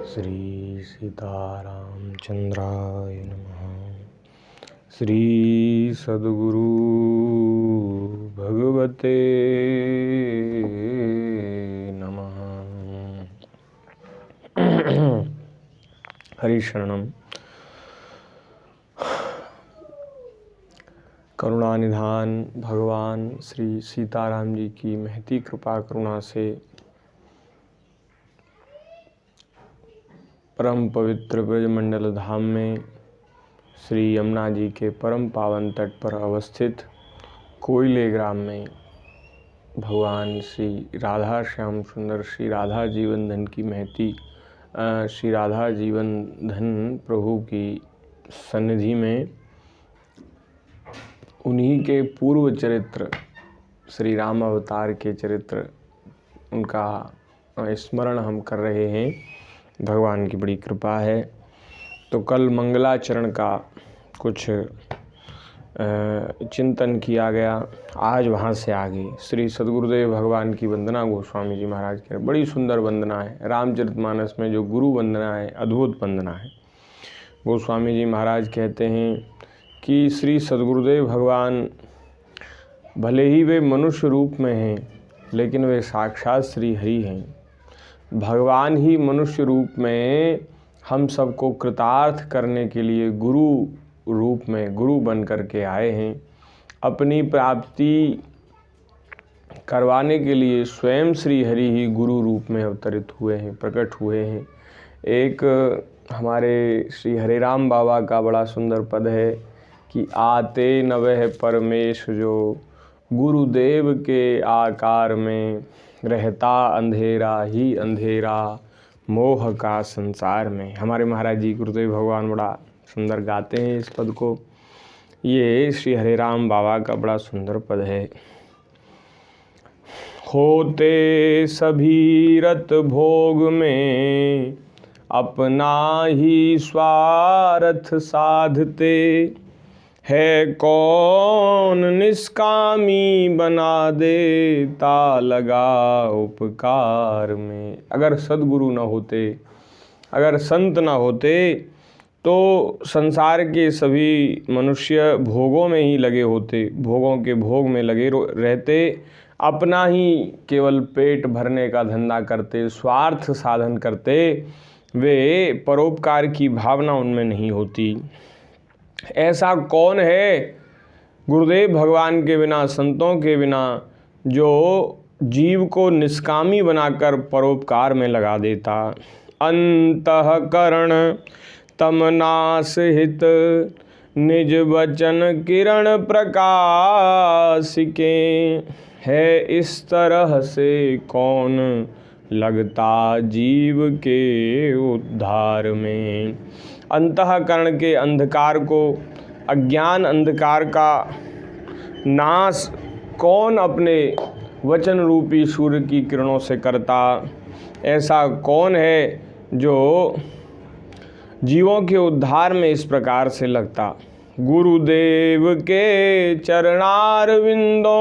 श्री सीतारामचंद्राय नमः। श्री सद्गुरु भगवते नमः। हरि शरणम। करुणानिधान भगवान श्री सीताराम जी की महती कृपा करुणा से परम पवित्र ब्रजमंडल धाम में श्री यमुना जी के परम पावन तट पर अवस्थित कोयले ग्राम में भगवान श्री राधा श्याम सुंदर श्री राधा जीवन धन की महती श्री राधा जीवन धन प्रभु की सन्निधि में उन्हीं के पूर्व चरित्र श्री राम अवतार के चरित्र उनका स्मरण हम कर रहे हैं। भगवान की बड़ी कृपा है। तो कल मंगलाचरण का कुछ चिंतन किया गया। आज वहाँ से आगे श्री सद्गुरुदेव भगवान की वंदना गोस्वामी जी महाराज की बड़ी सुंदर वंदना है। रामचरितमानस में जो गुरु वंदना है अद्भुत वंदना है। गोस्वामी जी महाराज कहते हैं कि श्री सद्गुरुदेव भगवान भले ही वे मनुष्य रूप में हैं लेकिन वे साक्षात श्री हरि हैं। भगवान ही मनुष्य रूप में हम सबको कृतार्थ करने के लिए गुरु रूप में गुरु बन करके आए हैं। अपनी प्राप्ति करवाने के लिए स्वयं श्री हरि ही गुरु रूप में अवतरित हुए हैं, प्रकट हुए हैं। एक हमारे श्री हरे राम बाबा का बड़ा सुंदर पद है कि आते न वह परमेश जो गुरुदेव के आकार में, रहता अंधेरा ही अंधेरा मोह का संसार में। हमारे महाराज जी गुरुदेव भगवान बड़ा सुंदर गाते हैं इस पद को। ये श्री हरे राम बाबा का बड़ा सुंदर पद है। होते सभी रत भोग में अपना ही स्वार्थ साधते, है कौन निष्कामी बना देता लगा उपकार में। अगर सद्गुरु न होते, अगर संत न होते तो संसार के सभी मनुष्य भोगों में ही लगे होते, भोगों के भोग में लगे रहते, अपना ही केवल पेट भरने का धंधा करते, स्वार्थ साधन करते। वे परोपकार की भावना उनमें नहीं होती। ऐसा कौन है गुरुदेव भगवान के बिना, संतों के बिना, जो जीव को निष्कामी बनाकर परोपकार में लगा देता। अंतःकरण तमनास हित निज वचन किरण प्रकाश के, है इस तरह से कौन लगता जीव के उद्धार में। अंतःकरण के अंधकार को, अज्ञान अंधकार का नाश कौन अपने वचन रूपी सूर्य की किरणों से करता। ऐसा कौन है जो जीवों के उद्धार में इस प्रकार से लगता। गुरुदेव के चरणारविंदों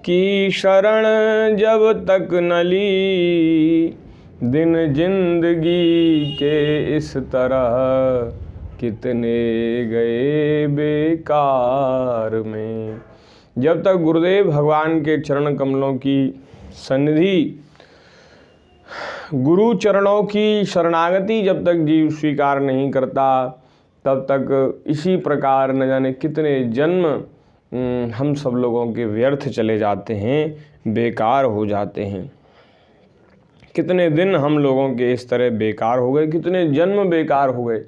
की शरण जब तक न ली, दिन जिंदगी के इस तरह कितने गए बेकार में। जब तक गुरुदेव भगवान के चरण कमलों की सन्निधि, गुरु चरणों की शरणागति जब तक जीव स्वीकार नहीं करता, तब तक इसी प्रकार न जाने कितने जन्म हम सब लोगों के व्यर्थ चले जाते हैं, बेकार हो जाते हैं। कितने दिन हम लोगों के इस तरह बेकार हो गए, कितने जन्म बेकार हो गए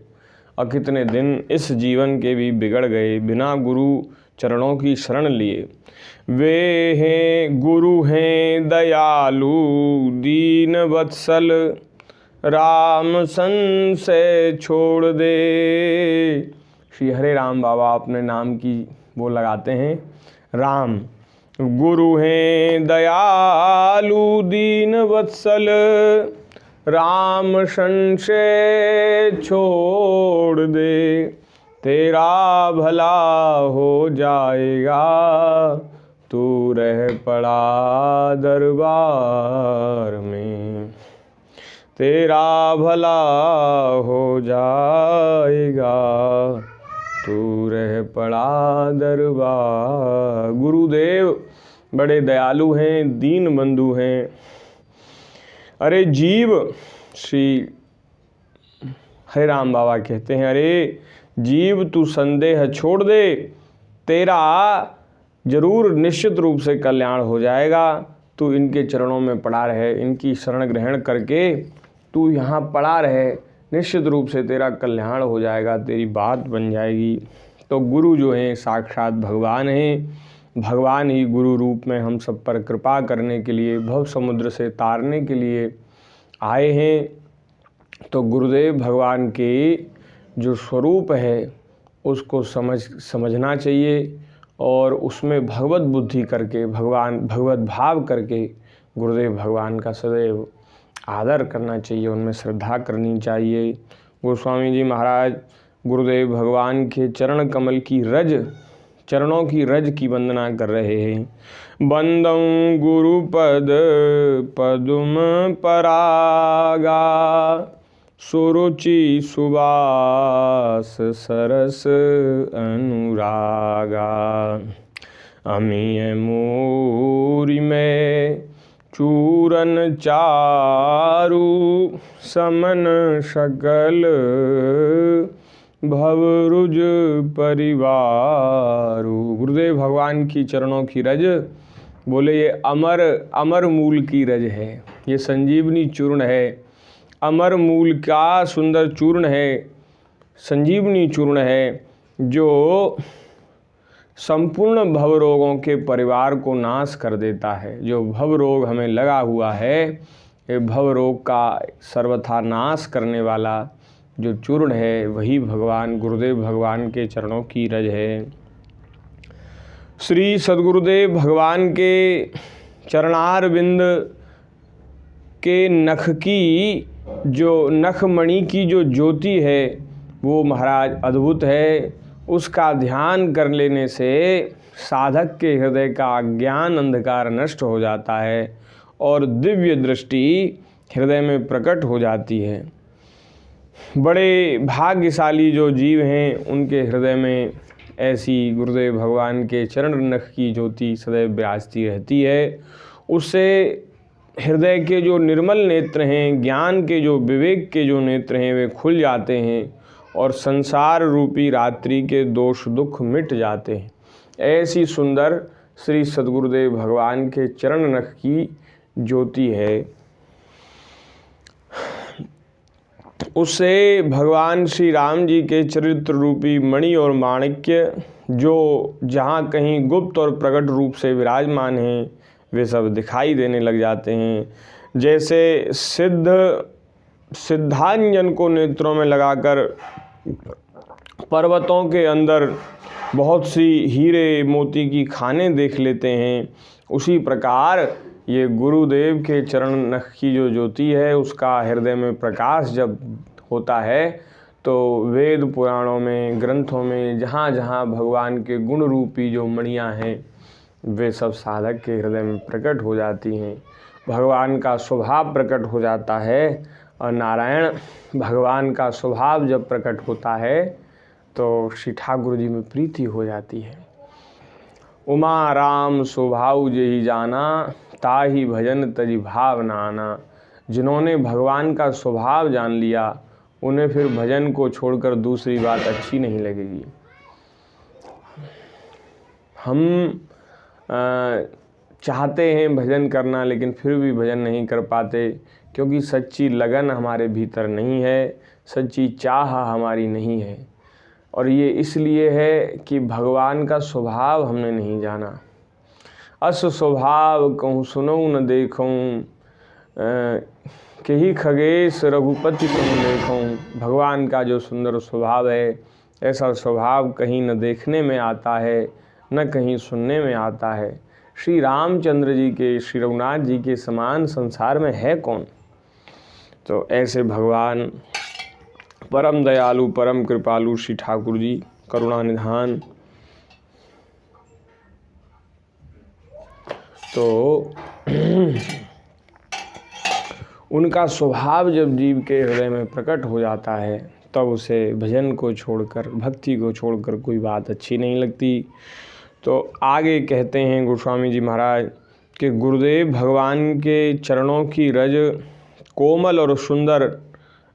और कितने दिन इस जीवन के भी बिगड़ गए बिना गुरु चरणों की शरण लिए। वे हैं गुरु हैं दयालु दीन वत्सल, राम संशय छोड़ दे। श्री हरे राम बाबा अपने नाम की वो लगाते हैं राम। गुरु हैं दयालु दीन वत्सल, राम संशय छोड़ दे, तेरा भला हो जाएगा तू रह पड़ा दरबार में। तेरा भला हो जाएगा, तू रह पड़ा दरबार। गुरुदेव बड़े दयालु हैं, दीन बंधु हैं। अरे जीव, श्री हरे राम बाबा कहते हैं, अरे जीव तू संदेह छोड़ दे, तेरा जरूर निश्चित रूप से कल्याण हो जाएगा। तू इनके चरणों में पड़ा रहे, इनकी शरण ग्रहण करके तू यहाँ पड़ा रहे, निश्चित रूप से तेरा कल्याण हो जाएगा, तेरी बात बन जाएगी। तो गुरु जो हैं साक्षात भगवान हैं, भगवान ही गुरु रूप में हम सब पर कृपा करने के लिए, भव समुद्र से तारने के लिए आए हैं। तो गुरुदेव भगवान के जो स्वरूप है उसको समझना चाहिए और उसमें भगवत बुद्धि करके, भगवत भाव करके गुरुदेव भगवान का सदैव आदर करना चाहिए, उनमें श्रद्धा करनी चाहिए। गोस्वामी जी महाराज गुरुदेव भगवान के चरण कमल की चरणों की रज की वंदना कर रहे हैं। बंदं गुरुपद पदुम परागा, सुरुचि सुबास सरस अनुरागा। अमीय मूरी में चूरन चारु, समन सकल भवरुज परिवारु। गुरुदेव भगवान की चरणों की रज, बोले ये अमर मूल की रज है, ये संजीवनी चूर्ण है, अमर मूल का सुंदर चूर्ण है, संजीवनी चूर्ण है, जो संपूर्ण भव रोगों के परिवार को नाश कर देता है। जो भव रोग हमें लगा हुआ है, ये भव रोग का सर्वथा नाश करने वाला जो चूर्ण है वही भगवान गुरुदेव भगवान के चरणों की रज है। श्री सद्गुरुदेव भगवान के चरणार बिंद के नख की जो नखमणि की जो ज्योति है वो महाराज अद्भुत है। उसका ध्यान कर लेने से साधक के हृदय का अज्ञान अंधकार नष्ट हो जाता है और दिव्य दृष्टि हृदय में प्रकट हो जाती है। बड़े भाग्यशाली जो जीव हैं उनके हृदय में ऐसी गुरुदेव भगवान के चरण नख की ज्योति सदैव विराजती रहती है। उससे हृदय के जो निर्मल नेत्र हैं, ज्ञान के जो विवेक के जो नेत्र हैं वे खुल जाते हैं और संसार रूपी रात्रि के दोष दुख मिट जाते हैं। ऐसी सुंदर श्री सद्गुरुदेव भगवान के चरण नख की ज्योति है। उससे भगवान श्री राम जी के चरित्र रूपी मणि और माणिक्य जो जहाँ कहीं गुप्त और प्रकट रूप से विराजमान हैं वे सब दिखाई देने लग जाते हैं। जैसे सिद्धांजन को नेत्रों में लगाकर पर्वतों के अंदर बहुत सी हीरे मोती की खानें देख लेते हैं, उसी प्रकार ये गुरुदेव के चरण नख की जो ज्योति है उसका हृदय में प्रकाश जब होता है तो वेद पुराणों में, ग्रंथों में जहाँ जहाँ भगवान के गुण रूपी जो मणियाँ हैं वे सब साधक के हृदय में प्रकट हो जाती हैं। भगवान का स्वभाव प्रकट हो जाता है और नारायण भगवान का स्वभाव जब प्रकट होता है तो श्री ठाकुर जी में प्रीति हो जाती है। उमा राम स्वभाव जेहि जाना, ताहि भजन तजि भाव नाना। जिन्होंने भगवान का स्वभाव जान लिया उन्हें फिर भजन को छोड़कर दूसरी बात अच्छी नहीं लगेगी। हम चाहते हैं भजन करना लेकिन फिर भी भजन नहीं कर पाते क्योंकि सच्ची लगन हमारे भीतर नहीं है, सच्ची चाह हमारी नहीं है। और ये इसलिए है कि भगवान का स्वभाव हमने नहीं जाना। अस स्वभाव कहूँ सुनऊँ न देखूँ, केहि खगेश रघुपति तुम देखूँ। भगवान का जो सुंदर स्वभाव है ऐसा स्वभाव कहीं न देखने में आता है न कहीं सुनने में आता है। श्री रामचंद्र जी के, श्री रघुनाथ जी के समान संसार में है कौन। तो ऐसे भगवान परम दयालु परम कृपालु श्री ठाकुर जी करुणा निधान। तो उनका स्वभाव जब जीव के हृदय में प्रकट हो जाता है तब उसे भजन को छोड़कर, भक्ति को छोड़कर कोई बात अच्छी नहीं लगती। तो आगे कहते हैं गोस्वामी जी महाराज कि गुरुदेव भगवान के चरणों की रज कोमल और सुंदर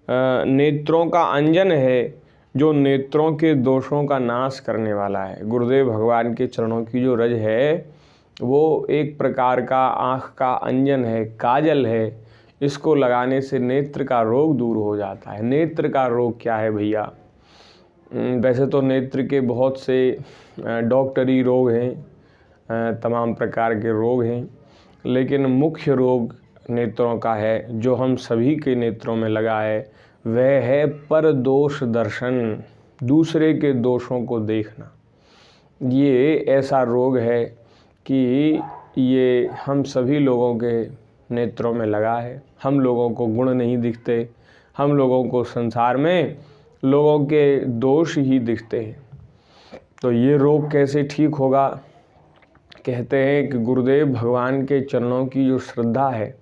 नेत्रों का अंजन है, जो नेत्रों के दोषों का नाश करने वाला है। गुरुदेव भगवान के चरणों की जो रज है वो एक प्रकार का आँख का अंजन है, काजल है। इसको लगाने से नेत्र का रोग दूर हो जाता है। नेत्र का रोग क्या है भैया? वैसे तो नेत्र के बहुत से डॉक्टरी रोग हैं, तमाम प्रकार के रोग हैं, लेकिन मुख्य रोग नेत्रों का है जो हम सभी के नेत्रों में लगा है, वह है पर दोष दर्शन, दूसरे के दोषों को देखना। ये ऐसा रोग है कि ये हम सभी लोगों के नेत्रों में लगा है। हम लोगों को गुण नहीं दिखते, हम लोगों को संसार में लोगों के दोष ही दिखते हैं। तो ये रोग कैसे ठीक होगा? कहते हैं कि गुरुदेव भगवान के चरणों की जो श्रद्धा है,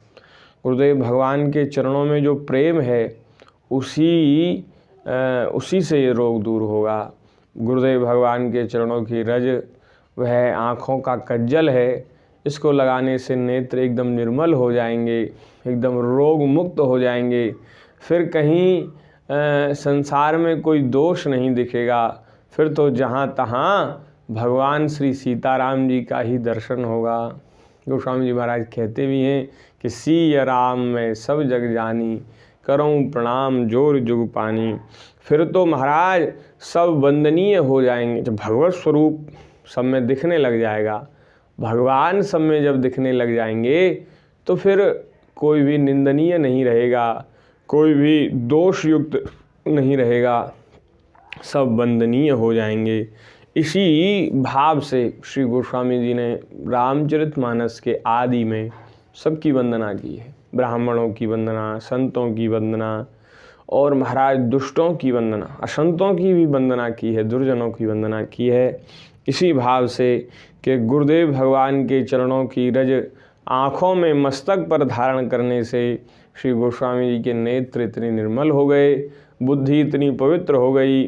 गुरुदेव भगवान के चरणों में जो प्रेम है, उसी से ये रोग दूर होगा। गुरुदेव भगवान के चरणों की रज वह आँखों का कज्जल है। इसको लगाने से नेत्र एकदम निर्मल हो जाएंगे, एकदम रोग मुक्त हो जाएंगे। फिर कहीं संसार में कोई दोष नहीं दिखेगा। फिर तो जहाँ तहाँ भगवान श्री सीताराम जी का ही दर्शन होगा। गोस्वामी जी महाराज कहते भी हैं कि सिय राम में सब जग जानी, करऊँ प्रणाम जोर जुग पानी। फिर तो महाराज सब वंदनीय हो जाएंगे। जब भगवत स्वरूप सब में दिखने लग जाएगा, भगवान सब में जब दिखने लग जाएंगे, तो फिर कोई भी निंदनीय नहीं रहेगा, कोई भी दोष युक्त नहीं रहेगा, सब वंदनीय हो जाएंगे। इसी भाव से श्री गोस्वामी जी ने रामचरितमानस के आदि में सबकी वंदना की है। ब्राह्मणों की वंदना, संतों की वंदना, और महाराज दुष्टों की वंदना, असंतों की भी वंदना की है, दुर्जनों की वंदना की है। इसी भाव से कि गुरुदेव भगवान के चरणों की रज आँखों में मस्तक पर धारण करने से श्री गोस्वामी जी के नेत्र इतने निर्मल हो गए, बुद्धि इतनी पवित्र हो गई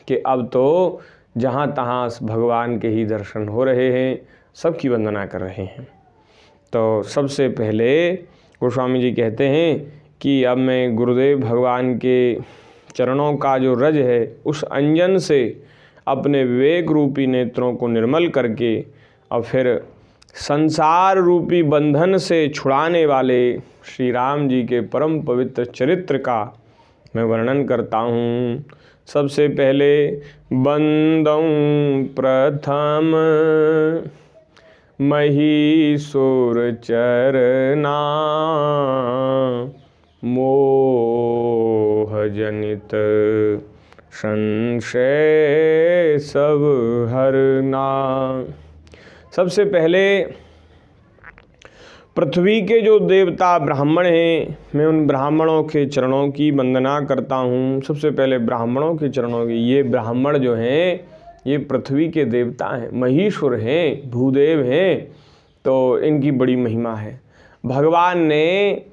कि अब तो जहाँ तहाँ भगवान के ही दर्शन हो रहे हैं, सबकी वंदना कर रहे हैं। तो सबसे पहले गोस्वामी जी कहते हैं कि अब मैं गुरुदेव भगवान के चरणों का जो रज है, उस अंजन से अपने विवेक रूपी नेत्रों को निर्मल करके और फिर संसार रूपी बंधन से छुड़ाने वाले श्री राम जी के परम पवित्र चरित्र का मैं वर्णन करता हूँ। सबसे पहले बंदऊँ प्रथम महीसुर चरना, मोह जनित संशय सब हरना। सबसे पहले पृथ्वी के जो देवता ब्राह्मण हैं, मैं उन ब्राह्मणों के चरणों की वंदना करता हूँ। सबसे पहले ब्राह्मणों के चरणों की, ये ब्राह्मण जो हैं ये पृथ्वी के देवता हैं, महीश्वर हैं, भूदेव हैं, तो इनकी बड़ी महिमा है। भगवान ने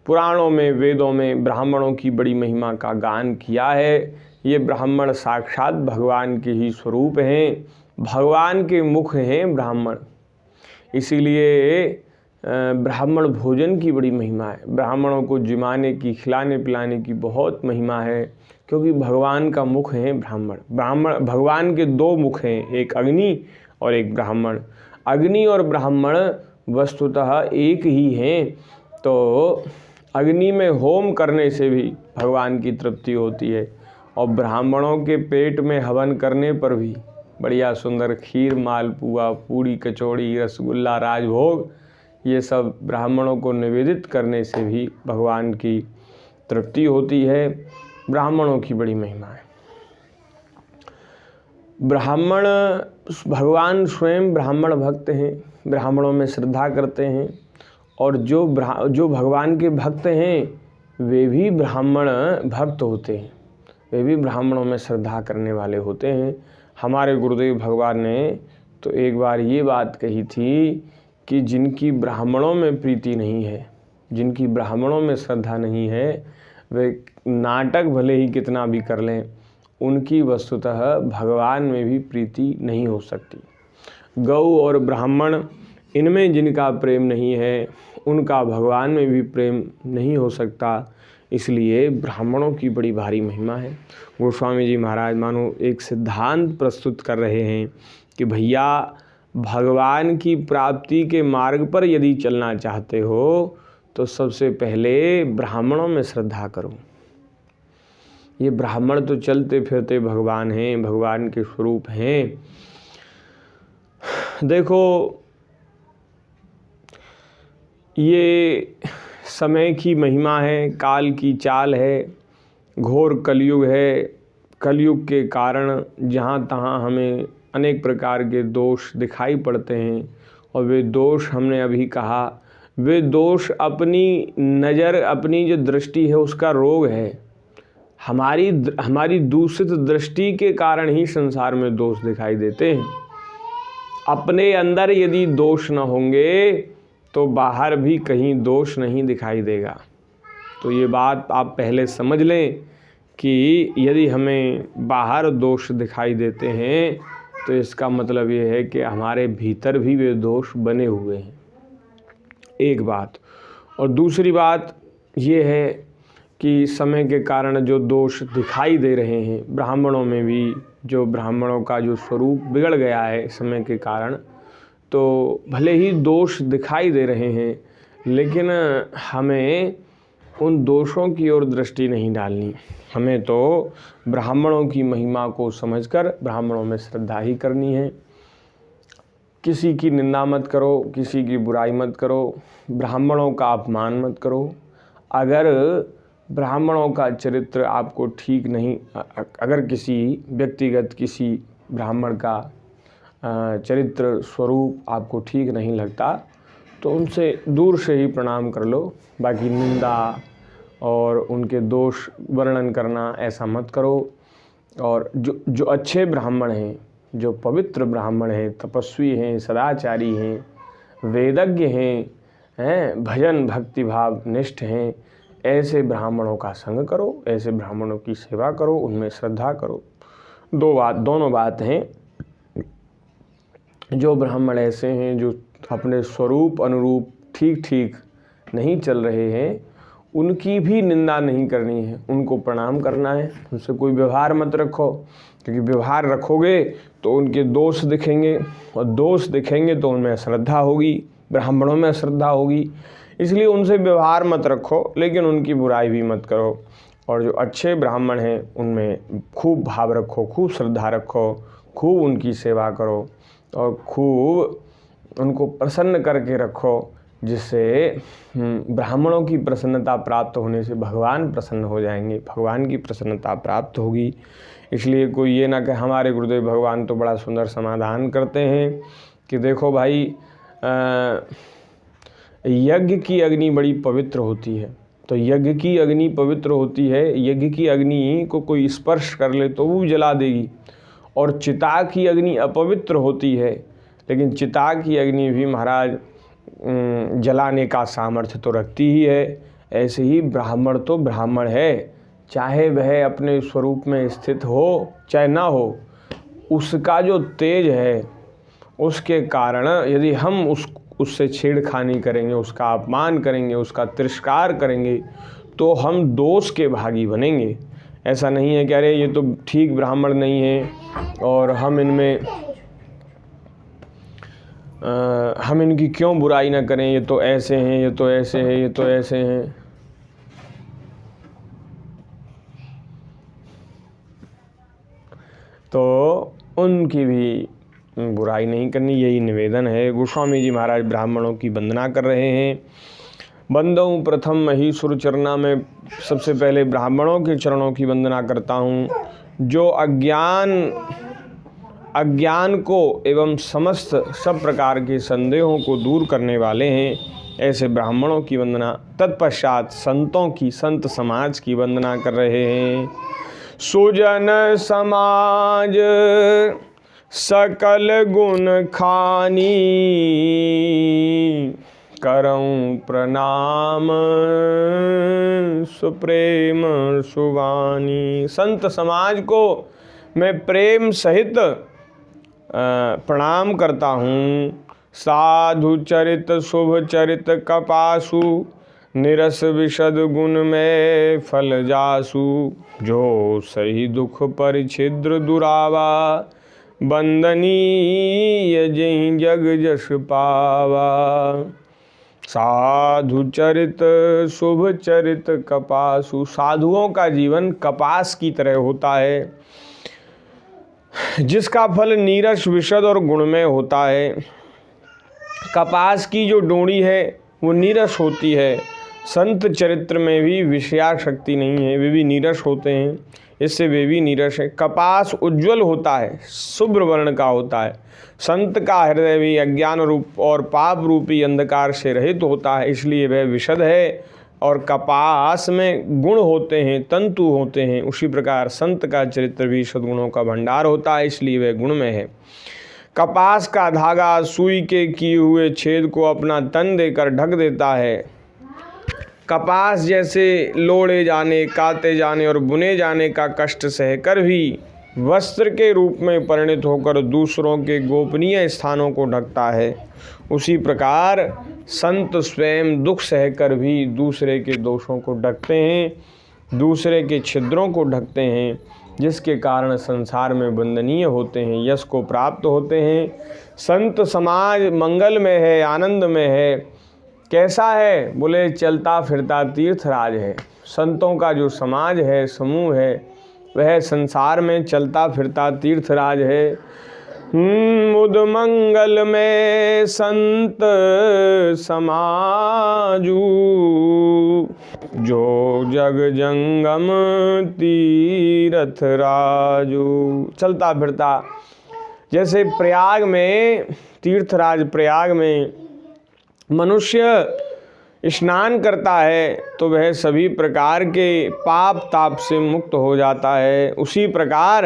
पुराणों में, वेदों में ब्राह्मणों की बड़ी महिमा का गान किया है। ये ब्राह्मण साक्षात भगवान के ही स्वरूप हैं, भगवान के मुख हैं ब्राह्मण। इसीलिए ब्राह्मण भोजन की बड़ी महिमा है। ब्राह्मणों को जिमाने की, खिलाने पिलाने की बहुत महिमा है, क्योंकि भगवान का मुख है ब्राह्मण। भगवान के दो मुख हैं, एक अग्नि और एक ब्राह्मण। अग्नि और ब्राह्मण वस्तुतः एक ही हैं। तो अग्नि में होम करने से भी भगवान की तृप्ति होती है, और ब्राह्मणों के पेट में हवन करने पर भी बढ़िया सुंदर खीर, मालपुआ, पूड़ी, कचौड़ी, रसगुल्ला, राजभोग, ये सब ब्राह्मणों को निवेदित करने से भी भगवान की तृप्ति होती है। ब्राह्मणों की बड़ी महिमा है। ब्राह्मण, भगवान स्वयं ब्राह्मण भक्त हैं, ब्राह्मणों में श्रद्धा करते हैं, और जो भगवान के भक्त हैं वे भी ब्राह्मण भक्त होते हैं, वे भी ब्राह्मणों में श्रद्धा करने वाले होते हैं। हमारे गुरुदेव भगवान ने तो एक बार ये बात कही थी कि जिनकी ब्राह्मणों में प्रीति नहीं है जिनकी ब्राह्मणों में श्रद्धा नहीं है वे नाटक भले ही कितना भी कर लें, उनकी वस्तुतः भगवान में भी प्रीति नहीं हो सकती। गौ और ब्राह्मण इनमें जिनका प्रेम नहीं है उनका भगवान में भी प्रेम नहीं हो सकता। इसलिए ब्राह्मणों की बड़ी भारी महिमा है। गोस्वामी जी महाराज मानो एक सिद्धांत प्रस्तुत कर रहे हैं कि भैया भगवान की प्राप्ति के मार्ग पर यदि चलना चाहते हो तो सबसे पहले ब्राह्मणों में श्रद्धा करो। ये ब्राह्मण तो चलते फिरते भगवान हैं, भगवान के स्वरूप हैं। देखो ये समय की महिमा है, काल की चाल है, घोर कलयुग है। कलयुग के कारण जहाँ तहाँ हमें अनेक प्रकार के दोष दिखाई पड़ते हैं और वे दोष हमने अभी कहा, वे दोष अपनी नज़र, अपनी जो दृष्टि है उसका रोग है। हमारी दूषित दृष्टि के कारण ही संसार में दोष दिखाई देते हैं। अपने अंदर यदि दोष न होंगे तो बाहर भी कहीं दोष नहीं दिखाई देगा। तो ये बात आप पहले समझ लें कि यदि हमें बाहर दोष दिखाई देते हैं तो इसका मतलब ये है कि हमारे भीतर भी वे दोष बने हुए हैं, एक बात। और दूसरी बात ये है कि समय के कारण जो दोष दिखाई दे रहे हैं ब्राह्मणों में भी, जो ब्राह्मणों का जो स्वरूप बिगड़ गया है समय के कारण, तो भले ही दोष दिखाई दे रहे हैं लेकिन हमें उन दोषों की ओर दृष्टि नहीं डालनी। हमें तो ब्राह्मणों की महिमा को समझकर ब्राह्मणों में श्रद्धा ही करनी है। किसी की निंदा मत करो, किसी की बुराई मत करो, ब्राह्मणों का अपमान मत करो। अगर ब्राह्मणों का चरित्र आपको ठीक नहीं, अगर किसी व्यक्तिगत किसी ब्राह्मण का चरित्र स्वरूप आपको ठीक नहीं लगता तो उनसे दूर से ही प्रणाम कर लो। बाकी निंदा और उनके दोष वर्णन करना ऐसा मत करो। और जो अच्छे ब्राह्मण हैं, जो पवित्र ब्राह्मण हैं, तपस्वी हैं, सदाचारी हैं, वेदज्ञ हैं, भजन भक्ति भाव निष्ठ हैं, ऐसे ब्राह्मणों का संग करो, ऐसे ब्राह्मणों की सेवा करो, उनमें श्रद्धा करो। दोनों बात हैं। जो ब्राह्मण ऐसे हैं जो अपने स्वरूप अनुरूप ठीक ठीक नहीं चल रहे हैं, उनकी भी निंदा नहीं करनी है, उनको प्रणाम करना है। उनसे कोई व्यवहार मत रखो, क्योंकि व्यवहार रखोगे तो उनके दोष दिखेंगे और दोष दिखेंगे तो उनमें श्रद्धा होगी, ब्राह्मणों में श्रद्धा होगी। इसलिए उनसे व्यवहार मत रखो लेकिन उनकी बुराई भी मत करो। और जो अच्छे ब्राह्मण हैं उनमें खूब भाव रखो, खूब श्रद्धा रखो, खूब उनकी सेवा करो और खूब उनको प्रसन्न करके रखो, जिससे ब्राह्मणों की प्रसन्नता प्राप्त होने से भगवान प्रसन्न हो जाएंगे, भगवान की प्रसन्नता प्राप्त होगी। इसलिए कोई ये ना कि हमारे गुरुदेव भगवान तो बड़ा सुंदर समाधान करते हैं कि देखो भाई यज्ञ की अग्नि बड़ी पवित्र होती है। तो यज्ञ की अग्नि पवित्र होती है, यज्ञ की अग्नि को कोई स्पर्श कर ले तो वो जला देगी। और चिता की अग्नि अपवित्र होती है, लेकिन चिता की अग्नि भी महाराज जलाने का सामर्थ्य तो रखती ही है। ऐसे ही ब्राह्मण तो ब्राह्मण है, चाहे वह अपने स्वरूप में स्थित हो चाहे ना हो, उसका जो तेज है उसके कारण यदि हम उससे छेड़खानी करेंगे, उसका अपमान करेंगे, उसका तिरस्कार करेंगे तो हम दोष के भागी बनेंगे। ऐसा नहीं है कि अरे ये तो ठीक ब्राह्मण नहीं है और हम इनकी क्यों बुराई ना करें, ये तो ऐसे हैं, ये तो ऐसे हैं, ये तो ऐसे हैं। तो उनकी भी बुराई नहीं करनी, यही निवेदन है। गोस्वामी जी महाराज ब्राह्मणों की वंदना कर रहे हैं। बंदों प्रथम मही सुर चरना में सबसे पहले ब्राह्मणों के चरणों की वंदना करता हूँ, जो अज्ञान को एवं समस्त सब प्रकार के संदेहों को दूर करने वाले हैं। ऐसे ब्राह्मणों की वंदना। तत्पश्चात संतों की, संत समाज की वंदना कर रहे हैं। सुजन समाज सकल गुण खानी, करऊं प्रणाम सुप्रेम सुवानी। संत समाज को मैं प्रेम सहित प्रणाम करता हूँ। साधु चरित शुभ चरित कपासु, निरस विशद गुण में फल जासु। जो सही दुख परिछिद्र दुरावा, बंदनीय जहि जग जस पावा। साधु चरित शुभ चरित कपासु, साधुओं का जीवन कपास की तरह होता है, जिसका फल नीरस विशद और गुणमय होता है। कपास की जो डोरी है वो नीरस होती है। संत चरित्र में भी विषयाशक्ति नहीं है, वे भी नीरस होते हैं, इससे वे भी नीरस है। कपास उज्ज्वल होता है, शुभ्र वर्ण का होता है। संत का हृदय भी अज्ञान रूप और पाप रूपी अंधकार से रहित होता है, इसलिए वह विशद है। और कपास में गुण होते हैं, तंतु होते हैं, उसी प्रकार संत का चरित्र भी सद्गुणों का भंडार होता है, इसलिए वह गुण में है। कपास का धागा सुई के किए हुए छेद को अपना तन देकर ढक देता है। कपास जैसे लोड़े जाने, काते जाने और बुने जाने का कष्ट सहकर भी वस्त्र के रूप में परिणत होकर दूसरों के गोपनीय स्थानों को ढकता है, उसी प्रकार संत स्वयं दुख सहकर भी दूसरे के दोषों को ढकते हैं, दूसरे के छिद्रों को ढकते हैं, जिसके कारण संसार में वंदनीय होते हैं, यश को प्राप्त होते हैं। संत समाज मंगल में है, आनंद में है। कैसा है? बोले चलता फिरता तीर्थराज है। संतों का जो समाज है, समूह है, वह संसार में चलता फिरता तीर्थराज है। मुद मंगल में संत समाजू, जो जग जंगम तीर्थ राजू। चलता फिरता, जैसे प्रयाग में, तीर्थराज प्रयाग में मनुष्य स्नान करता है तो वह सभी प्रकार के पाप ताप से मुक्त हो जाता है, उसी प्रकार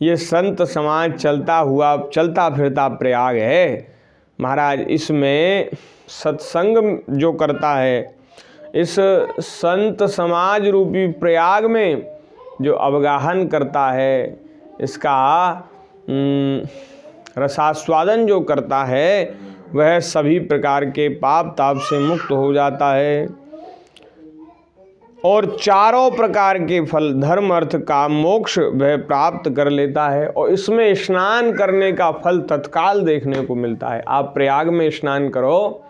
ये संत समाज चलता फिरता प्रयाग है। महाराज, इसमें सत्संग जो करता है, इस संत समाज रूपी प्रयाग में जो अवगाहन करता है, इसका रसास्वादन जो करता है, वह सभी प्रकार के पाप ताप से मुक्त हो जाता है और चारों प्रकार के फल, धर्म अर्थ काम मोक्ष वह प्राप्त कर लेता है। और इसमें स्नान करने का फल तत्काल देखने को मिलता है। आप प्रयाग में स्नान करो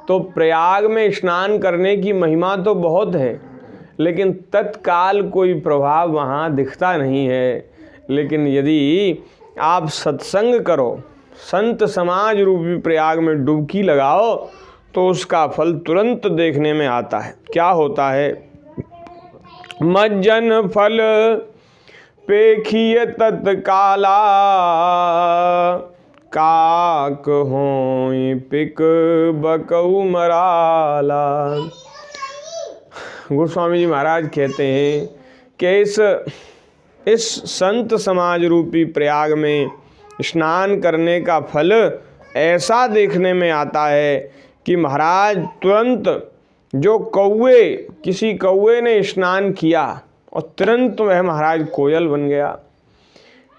तो प्रयाग में स्नान करने की महिमा तो बहुत है, लेकिन तत्काल कोई प्रभाव वहाँ दिखता नहीं है। लेकिन यदि आप सत्संग करो, संत समाज रूपी प्रयाग में डुबकी लगाओ, तो उसका फल तुरंत देखने में आता है। क्या होता है? मज्जन फल पेखिय तत्काला, काक होई पिक बकऊ मराला। गोस्वामी जी महाराज कहते हैं कि इस संत समाज रूपी प्रयाग में स्नान करने का फल ऐसा देखने में आता है कि महाराज तुरंत जो कौवे, किसी कौवे ने स्नान किया और तुरंत वह महाराज कोयल बन गया।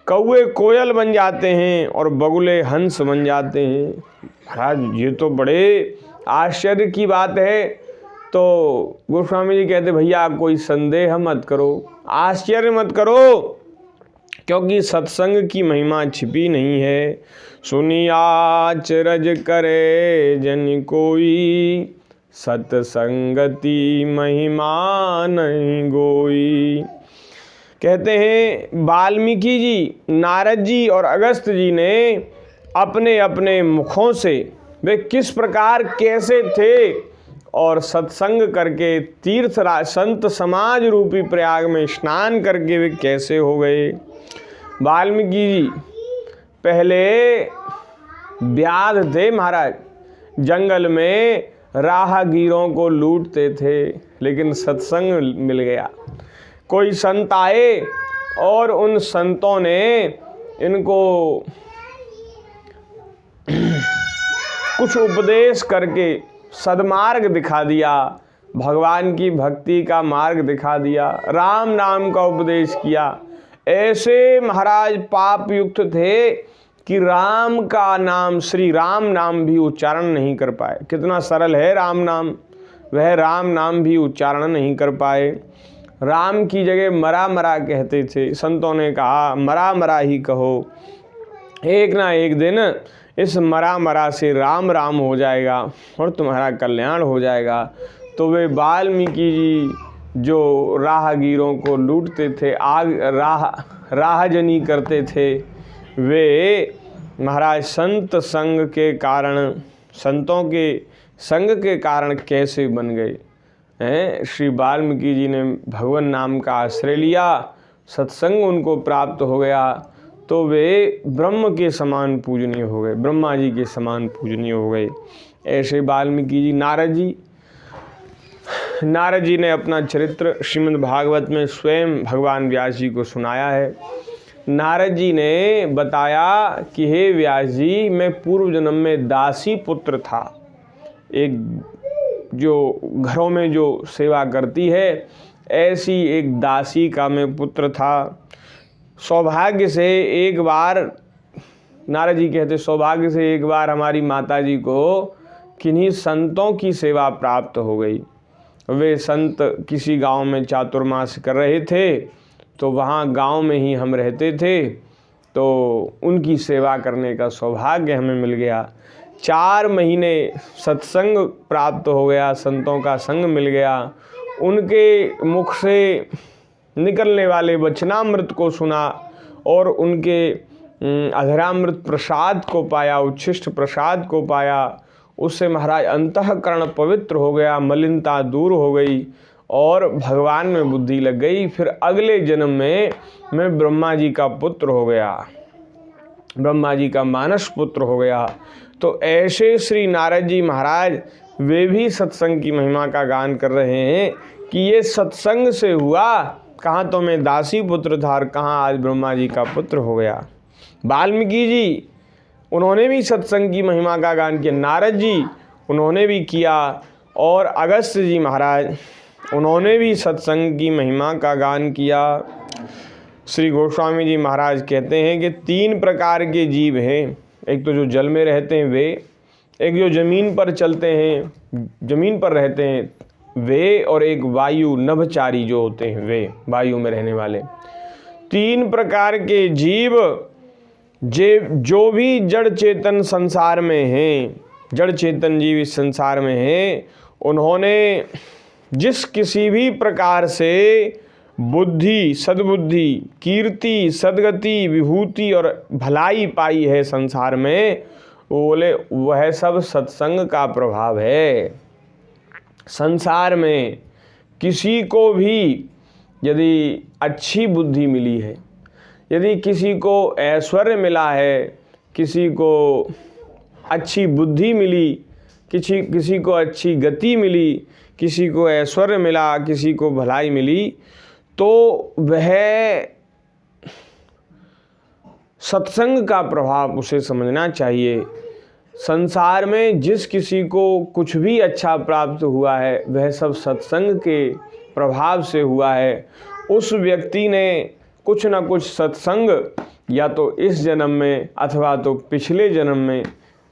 कौवे कोयल बन जाते हैं और बगुले हंस बन जाते हैं। महाराज, ये तो बड़े आश्चर्य की बात है। तो गोस्वामी जी कहते, भैया कोई संदेह मत करो, आश्चर्य मत करो, क्योंकि सत्संग की महिमा छिपी नहीं है। सुनिया अचरज करे जन कोई, सत्संगति महिमा नहीं गोई। कहते हैं वाल्मीकि जी, नारद जी और अगस्त जी ने अपने अपने मुखों से वे किस प्रकार कैसे थे और सत्संग करके तीर्थराज संत समाज रूपी प्रयाग में स्नान करके वे कैसे हो गए। वाल्मीकि जी पहले व्याध थे महाराज, जंगल में राहगीरों को लूटते थे, लेकिन सत्संग मिल गया। कोई संत आए और उन संतों ने इनको कुछ उपदेश करके सदमार्ग दिखा दिया, भगवान की भक्ति का मार्ग दिखा दिया, राम नाम का उपदेश किया। ऐसे महाराज पाप युक्त थे कि राम का नाम, श्री राम नाम भी उच्चारण नहीं कर पाए। कितना सरल है राम नाम, वह राम नाम भी उच्चारण नहीं कर पाए। राम की जगह मरा मरा कहते थे। संतों ने कहा मरा मरा ही कहो, एक ना एक दिन इस मरा मरा से राम राम हो जाएगा और तुम्हारा कल्याण हो जाएगा। तो वे वाल्मीकि जी जो राहगीरों को लूटते थे, राहजनी करते थे, वे महाराज संत संग के कारण, संतों के संग के कारण कैसे बन गए हैं। श्री वाल्मीकि जी ने भगवान नाम का आश्रय लिया, सत्संग उनको प्राप्त हो गया, तो वे ब्रह्म के समान पूजनीय हो गए, ब्रह्मा जी के समान पूजनीय हो गए। ऐसे वाल्मीकि जी, नारद जी ने अपना चरित्र श्रीमद् भागवत में स्वयं भगवान व्यास जी को सुनाया है। नारद जी ने बताया कि हे व्यास जी, मैं पूर्व जन्म में दासी पुत्र था। एक जो घरों में जो सेवा करती है, ऐसी एक दासी का मैं पुत्र था। सौभाग्य से एक बार, नारद जी कहते, सौभाग्य से एक बार हमारी माता जी को किन्हीं संतों की सेवा प्राप्त हो गई। वे संत किसी गांव में चातुर्मास कर रहे थे, तो वहाँ गांव में ही हम रहते थे, तो उनकी सेवा करने का सौभाग्य हमें मिल गया। 4 महीने सत्संग प्राप्त हो गया, संतों का संग मिल गया। उनके मुख से निकलने वाले वचनामृत को सुना और उनके अधरामृत प्रसाद को पाया, उच्छिष्ट प्रसाद को पाया। उससे महाराज अंतःकरण पवित्र हो गया, मलिनता दूर हो गई और भगवान में बुद्धि लग गई। फिर अगले जन्म में मैं ब्रह्मा जी का पुत्र हो गया, ब्रह्मा जी का मानस पुत्र हो गया। तो ऐसे श्री नारद जी महाराज वे भी सत्संग की महिमा का गान कर रहे हैं कि ये सत्संग से हुआ, कहाँ तो मैं दासी पुत्र था और कहाँ आज ब्रह्मा जी का पुत्र हो गया। वाल्मीकि जी उन्होंने भी सत्संग की महिमा का गान किया, नारद जी उन्होंने भी किया, और अगस्त्य जी महाराज उन्होंने भी सत्संग की महिमा का गान किया। श्री गोस्वामी जी महाराज कहते हैं कि 3 प्रकार के जीव हैं। एक तो जो जल में रहते हैं वे, एक जो जमीन पर चलते हैं, जमीन पर रहते हैं वे, और एक वायु नभचारी जो होते हैं वे, वायु में रहने वाले। 3 प्रकार के जीव जो भी जड़ चेतन संसार में हैं, जड़ चेतन जीव इस संसार में हैं, उन्होंने जिस किसी भी प्रकार से बुद्धि, सद्बुद्धि, कीर्ति, सद्गति, विभूति और भलाई पाई है संसार में, बोले वह सब सत्संग का प्रभाव है। संसार में किसी को भी यदि अच्छी बुद्धि मिली है, यदि किसी को ऐश्वर्य मिला है, किसी को अच्छी बुद्धि मिली, किसी को अच्छी गति मिली, किसी को ऐश्वर्य मिला, किसी को भलाई मिली, तो वह सत्संग का प्रभाव उसे समझना चाहिए। संसार में जिस किसी को कुछ भी अच्छा प्राप्त हुआ है वह सब सत्संग के प्रभाव से हुआ है। उस व्यक्ति ने कुछ न कुछ सत्संग या तो इस जन्म में अथवा तो पिछले जन्म में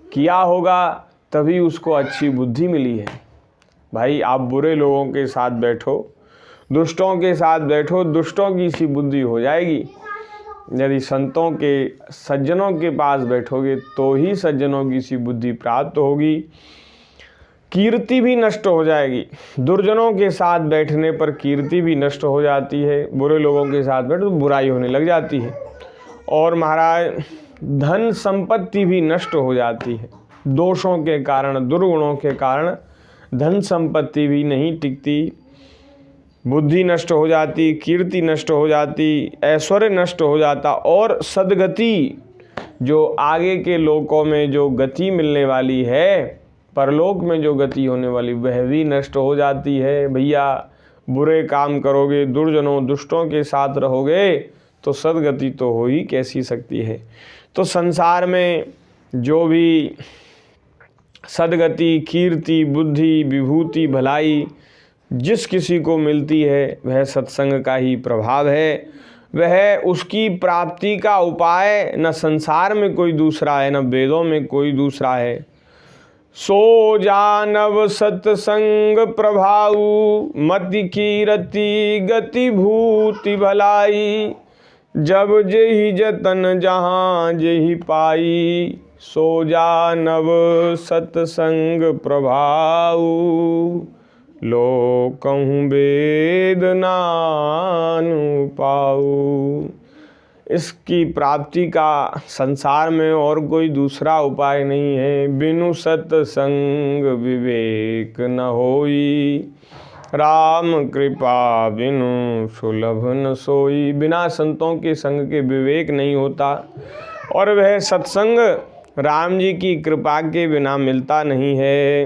किया होगा, तभी उसको अच्छी बुद्धि मिली है। भाई आप बुरे लोगों के साथ बैठो, दुष्टों के साथ बैठो, दुष्टों की सी बुद्धि हो जाएगी। यदि संतों के, सज्जनों के पास बैठोगे तो ही सज्जनों की सी बुद्धि प्राप्त होगी। कीर्ति भी नष्ट हो जाएगी। दुर्जनों के साथ बैठने पर कीर्ति भी नष्ट हो जाती है, बुरे लोगों के साथ बैठो तो बुराई होने लग जाती है। और महाराज धन संपत्ति भी नष्ट हो जाती है। दोषों के कारण, दुर्गुणों के कारण धन संपत्ति भी नहीं टिकती, बुद्धि नष्ट हो जाती, कीर्ति नष्ट हो जाती, ऐश्वर्य नष्ट हो जाता, और सद्गति जो आगे के लोकों में जो गति मिलने वाली है, परलोक में जो गति होने वाली, वह भी नष्ट हो जाती है। भैया बुरे काम करोगे, दुर्जनों दुष्टों के साथ रहोगे तो सद्गति तो हो ही कैसी सकती है। तो संसार में जो भी सद्गति, कीर्ति, बुद्धि, विभूति, भलाई जिस किसी को मिलती है वह सत्संग का ही प्रभाव है। वह उसकी प्राप्ति का उपाय न संसार में कोई दूसरा है, न वेदों में कोई दूसरा है। सो जानव सत्संग प्रभाऊ, मति कीरति गति भूति भलाई। जब जेहि जतन जहाँ जेहि पाई, सो जानव सत्संग प्रभाऊ। लो कहूँ वेद नानु पाऊ। इसकी प्राप्ति का संसार में और कोई दूसरा उपाय नहीं है। बिनु सत्संग विवेक न होई, राम कृपा बिनु सुलभ न सोई। बिना संतों के संग के विवेक नहीं होता और वह सत्संग राम जी की कृपा के बिना मिलता नहीं है।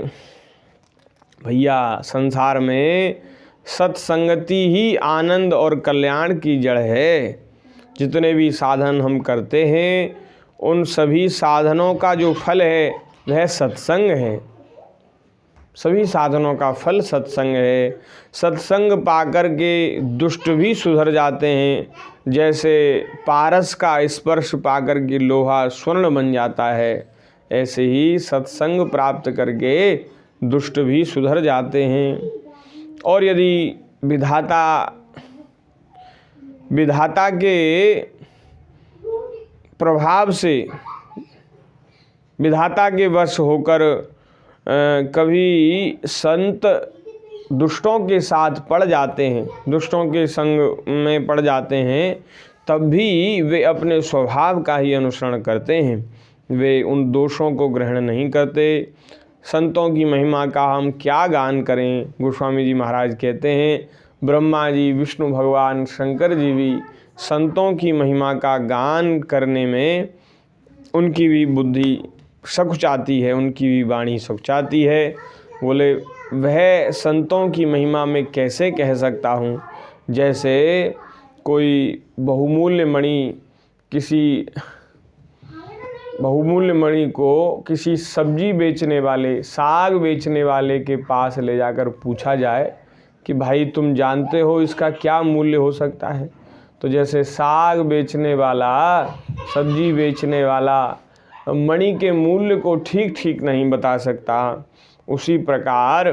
भैया संसार में सत्संगति ही आनंद और कल्याण की जड़ है। जितने भी साधन हम करते हैं उन सभी साधनों का जो फल है वह सत्संग है। सभी साधनों का फल सत्संग है। सत्संग पाकर के दुष्ट भी सुधर जाते हैं। जैसे पारस का स्पर्श पाकर के लोहा स्वर्ण बन जाता है, ऐसे ही सत्संग प्राप्त करके दुष्ट भी सुधर जाते हैं। और यदि विधाता के प्रभाव से, विधाता के वश होकर कभी संत दुष्टों के साथ पड़ जाते हैं, दुष्टों के संग में पड़ जाते हैं, तब भी वे अपने स्वभाव का ही अनुसरण करते हैं। वे उन दोषों को ग्रहण नहीं करते। संतों की महिमा का हम क्या गान करें। गोस्वामी जी महाराज कहते हैं, ब्रह्मा जी, विष्णु भगवान, शंकर जी भी संतों की महिमा का गान करने में उनकी भी बुद्धि सकुचाती है, उनकी भी वाणी सकुचाती है। बोले वह संतों की महिमा में कैसे कह सकता हूँ। जैसे कोई बहुमूल्य मणि को किसी सब्जी बेचने वाले, साग बेचने वाले के पास ले जाकर पूछा जाए कि भाई तुम जानते हो इसका क्या मूल्य हो सकता है। तो जैसे साग बेचने वाला, सब्जी बेचने वाला मणि के मूल्य को ठीक नहीं बता सकता, उसी प्रकार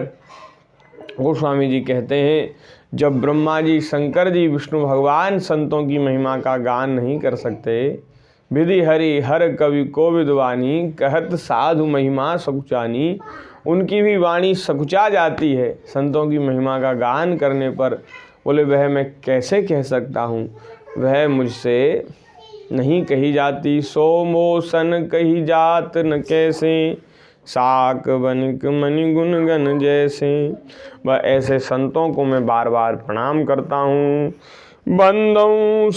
गोस्वामी जी कहते हैं, जब ब्रह्मा जी, शंकर जी, विष्णु भगवान संतों की महिमा का गान नहीं कर सकते, विधि हरि हर कवि को विद्वानी, कहत साधु महिमा सकुचानी, उनकी भी वाणी सकुचा जाती है संतों की महिमा का गान करने पर। बोले वह मैं कैसे कह सकता हूँ, वह मुझसे नहीं कही जाती। सो मोसन कही जात न कैसे, साक बनिक मणि गुण गन जैसे। वह ऐसे संतों को मैं बार बार प्रणाम करता हूँ। बंदौ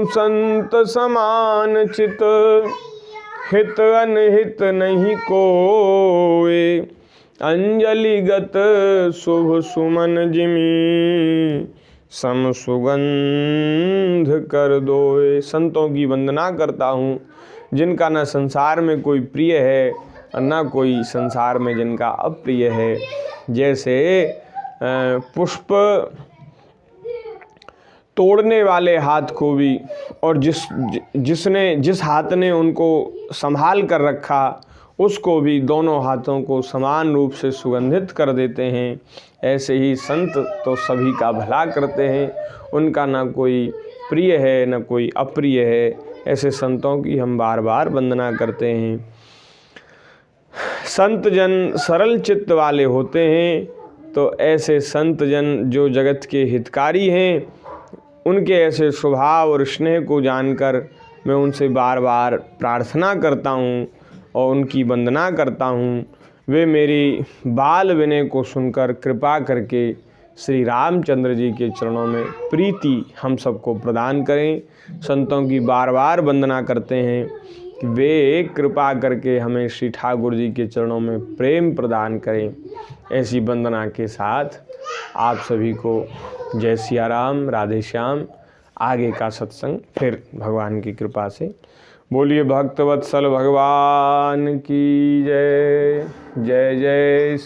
संत समान चित, हित अनहित नहीं कोय, अंजलिगत शुभ सुमन जिमी, सम सुगंध कर दोए। संतों की वंदना करता हूँ जिनका न संसार में कोई प्रिय है और न कोई संसार में जिनका अप्रिय है। जैसे पुष्प तोड़ने वाले हाथ को भी, और जिस हाथ ने उनको संभाल कर रखा उसको भी, दोनों हाथों को समान रूप से सुगंधित कर देते हैं। ऐसे ही संत तो सभी का भला करते हैं, उनका ना कोई प्रिय है न कोई अप्रिय है। ऐसे संतों की हम बार बार वंदना करते हैं। संत जन सरल चित्त वाले होते हैं, तो ऐसे संत जन जो जगत के हितकारी हैं, उनके ऐसे स्वभाव और स्नेह को जानकर मैं उनसे बार बार प्रार्थना करता हूँ और उनकी वंदना करता हूँ। वे मेरी बाल विनय को सुनकर कृपा करके श्री रामचंद्र जी के चरणों में प्रीति हम सबको प्रदान करें। संतों की बार बार वंदना करते हैं कि वे कृपा करके हमें श्री ठाकुर जी के चरणों में प्रेम प्रदान करें। ऐसी वंदना के साथ आप सभी को जय सिया राम, राधे श्याम। आगे का सत्संग फिर भगवान की कृपा से बोलिए भक्तवत्सल भगवान की जय। जय जय।